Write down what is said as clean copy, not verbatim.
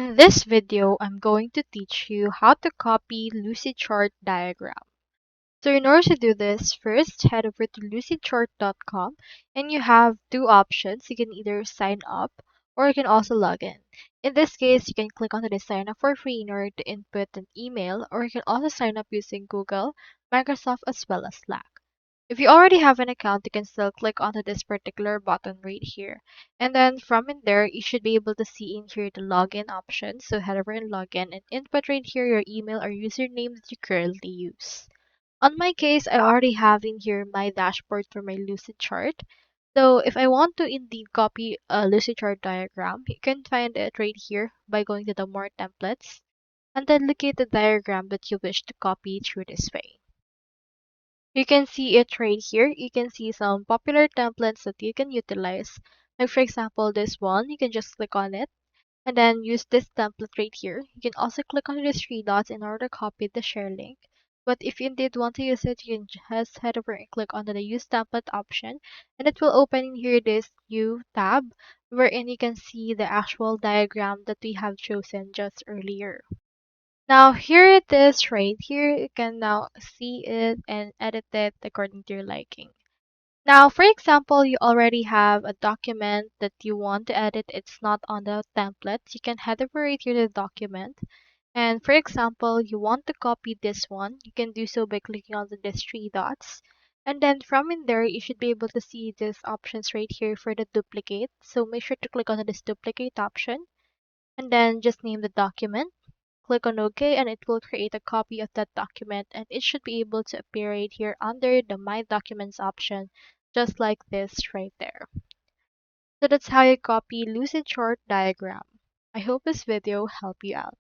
In this video, I'm going to teach you how to copy Lucidchart diagram. So in order to do this, first head over to lucidchart.com and you have two options. You can either sign up or you can also log in. In this case, you can click on the sign up for free in order to input an email, or you can also sign up using Google, Microsoft, as well as Slack. If you already have an account, you can still click onto this particular button right here. And then from in there, you should be able to see in here the login option. So head over and log in and input right here your email or username that you currently use. On my case, I already have in here my dashboard for my Lucid chart. So if I want to indeed copy a Lucid chart diagram, you can find it right here by going to the more templates and then locate the diagram that you wish to copy through this way. You can see it right here. You can see some popular templates that you can utilize. Like for example, this one, you can just click on it and then use this template right here. You can also click on these three dots in order to copy the share link. But if you indeed want to use it, you can just head over and click on the use template option, and it will open in here this new tab wherein you can see the actual diagram that we have chosen just earlier. Now here it is right here. You can now see it and edit it according to your liking. Now, for example, you already have a document that you want to edit. It's not on the template. You can head over right here to the document. And for example, you want to copy this one. You can do so by clicking on these three dots. And then from in there, you should be able to see these options right here for the duplicate. So make sure to click on this duplicate option and then just name the document. Click on OK and it will create a copy of that document, and it should be able to appear right here under the My Documents option, just like this right there. So that's how you copy Lucid Chart diagram. I hope this video helped you out.